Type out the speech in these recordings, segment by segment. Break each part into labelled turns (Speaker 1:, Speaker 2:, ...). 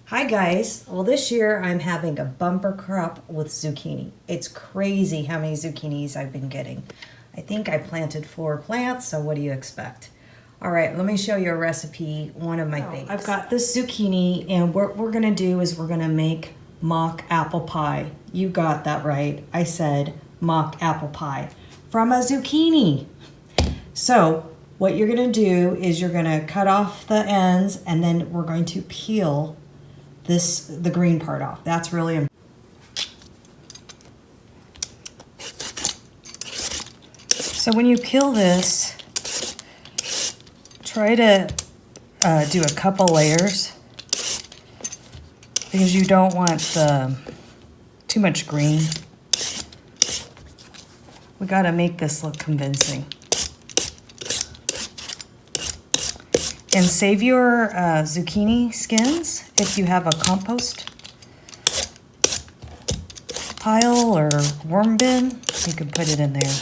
Speaker 1: Hi guys, well this year I'm having a bumper crop with zucchini. It's crazy how many zucchinis I've been getting. I think I planted 4 plants, so what do you expect? All right, let me show you a recipe, one of my favorites. I've got this zucchini and what we're gonna do is we're gonna make mock apple pie. You got that right, I said mock apple pie from a zucchini. So what you're gonna do is you're gonna cut off the ends and then we're going to peel the green part off. That's really important. So when you peel this, try to do a couple layers because you don't want too much green. We got to make this look convincing. And save your zucchini skins if you have a compost pile or worm bin, you can put it in there.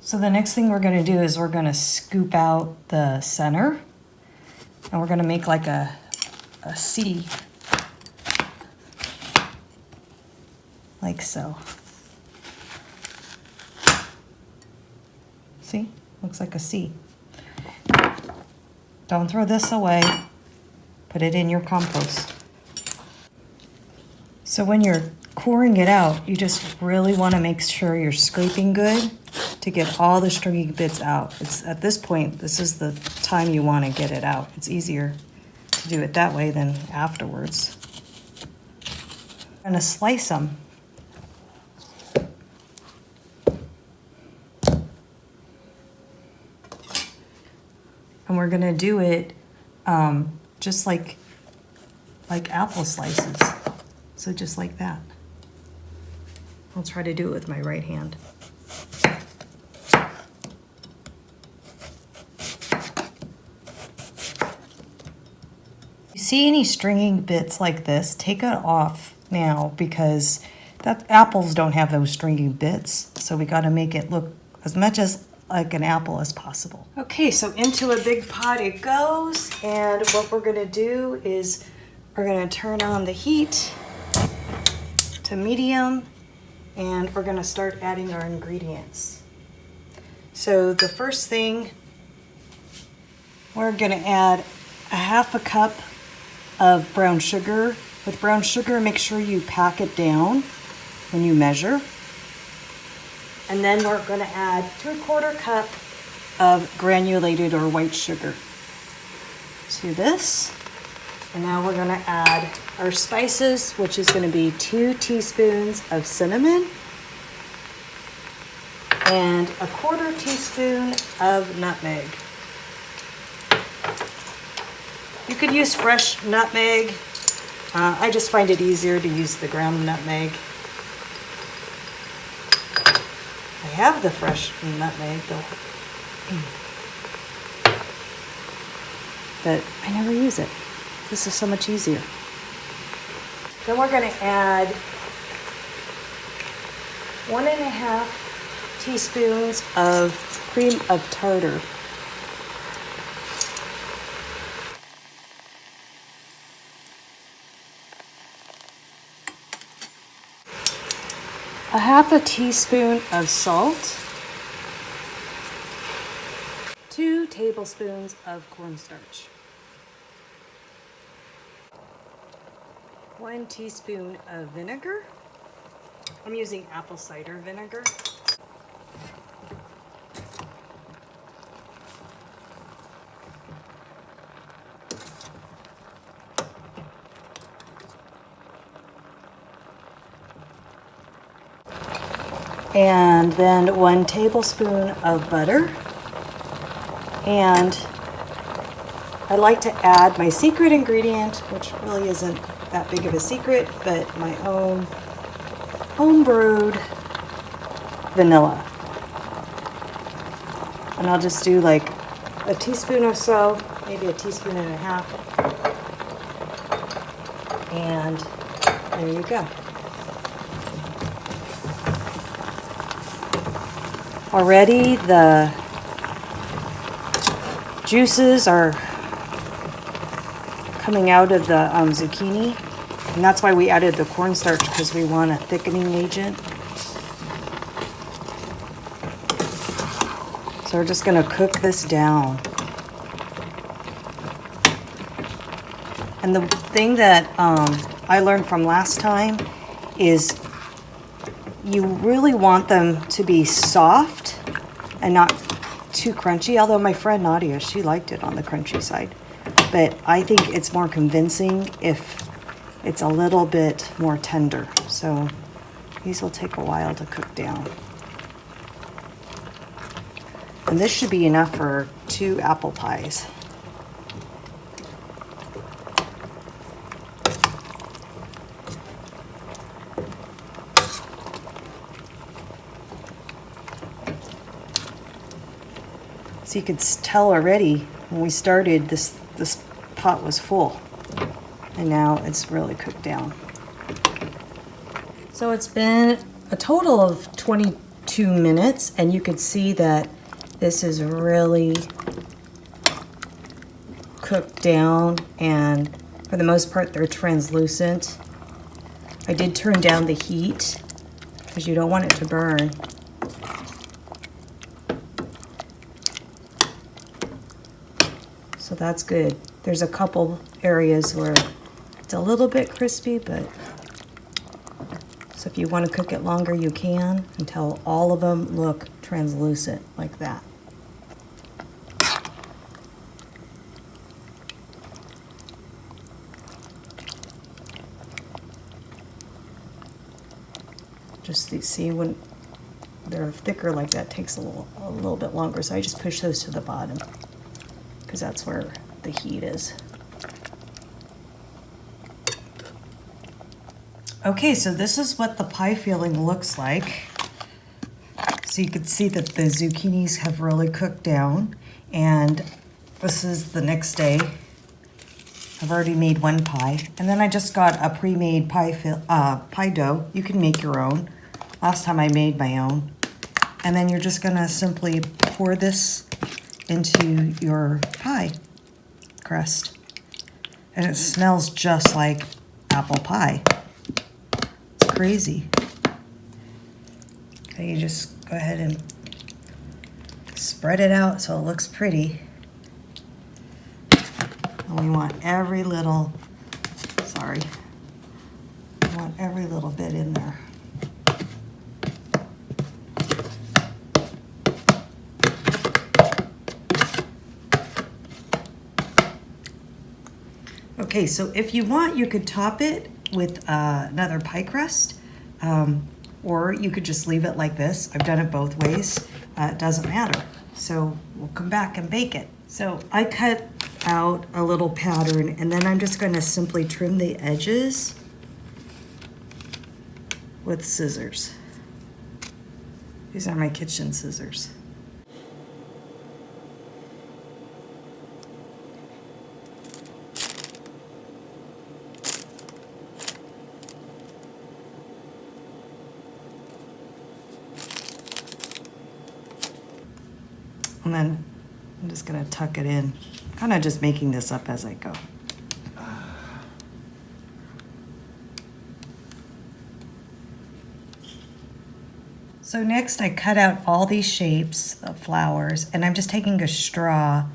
Speaker 1: So the next thing we're going to do is we're going to scoop out the center and we're going to make like a C, like so. See? Looks like a C. Don't throw this away. Put it in your compost. So when you're coring it out, you just really want to make sure you're scraping good to get all the stringy bits out. It's at this point, this is the time you want to get it out. It's easier to do it that way than afterwards. I'm going to slice them. And we're gonna do it just like apple slices. So just like that. I'll try to do it with my right hand. You see any stringing bits like this, take it off now because apples don't have those stringy bits. So we gotta make it look as much as like an apple as possible. Okay, so into a big pot it goes, and what we're gonna do is we're gonna turn on the heat to medium, and we're gonna start adding our ingredients. So the first thing, we're gonna add a 1/2 cup of brown sugar. With brown sugar, make sure you pack it down when you measure. And then we're going to add 3/4 cup of granulated or white sugar to this. And now we're going to add our spices, which is going to be 2 teaspoons of cinnamon and 1/4 teaspoon of nutmeg. You could use fresh nutmeg. I just find it easier to use the ground nutmeg. I have the fresh nutmeg though, but I never use it. This is so much easier. Then we're going to add 1.5 teaspoons of cream of tartar. A 1/2 teaspoon of salt, 2 tablespoons of cornstarch, 1 teaspoon of vinegar. I'm using apple cider vinegar. And then 1 tablespoon of butter. And I like to add my secret ingredient, which really isn't that big of a secret, but my own home-brewed vanilla. And I'll just do like a teaspoon or so, maybe 1.5 teaspoons. And there you go. Already the juices are coming out of the zucchini. And that's why we added the cornstarch, because we want a thickening agent. So we're just going to cook this down. And the thing that I learned from last time is you really want them to be soft and not too crunchy. Although my friend Nadia, she liked it on the crunchy side. But I think it's more convincing if it's a little bit more tender. So these will take a while to cook down. And this should be enough for 2 apple pies. So you could tell already when we started, this pot was full. And now it's really cooked down. So it's been a total of 22 minutes, and you could see that this is really cooked down, and for the most part they're translucent. I did turn down the heat because you don't want it to burn. So that's good. There's a couple areas where it's a little bit crispy, but so if you want to cook it longer, you can until all of them look translucent like that. Just see when they're thicker like that, takes a little bit longer. So I just push those to the bottom because that's where the heat is. Okay, so this is what the pie filling looks like. So you can see that the zucchinis have really cooked down, and this is the next day. I've already made 1 pie, and then I just got a pre-made pie dough. You can make your own. Last time I made my own. And then you're just gonna simply pour this into your pie crust. And it smells just like apple pie. It's crazy. Okay, you just go ahead and spread it out so it looks pretty. And we want every little, we want every little bit in there. Okay, so if you want, you could top it with another pie crust, or you could just leave it like this. I've done it both ways. It doesn't matter. So we'll come back and bake it. So I cut out a little pattern, and then I'm just going to simply trim the edges with scissors. These are my kitchen scissors. And then I'm just gonna tuck it in, kind of just making this up as I go. So next I cut out all these shapes of flowers, and I'm just taking a straw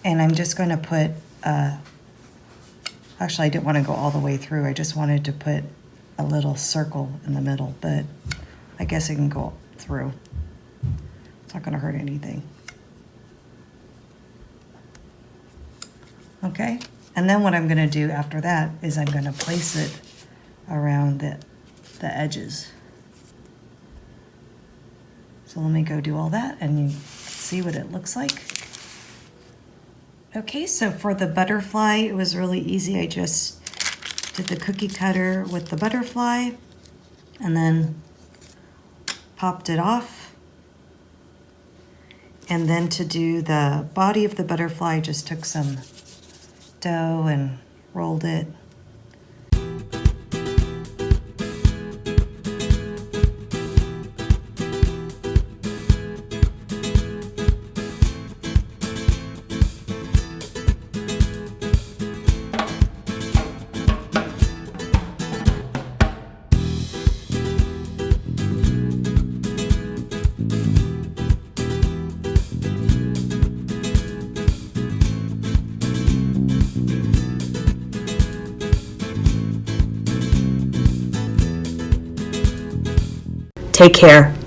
Speaker 1: and I'm just gonna put, actually I didn't wanna go all the way through. I just wanted to put a little circle in the middle, but I guess it can go through. It's not gonna hurt anything. Okay, and then what I'm gonna do after that is I'm gonna place it around the edges. So let me go do all that and you see what it looks like. Okay, so for the butterfly, it was really easy. I just did the cookie cutter with the butterfly and then popped it off. And then to do the body of the butterfly, I just took some dough and rolled it.
Speaker 2: Take care.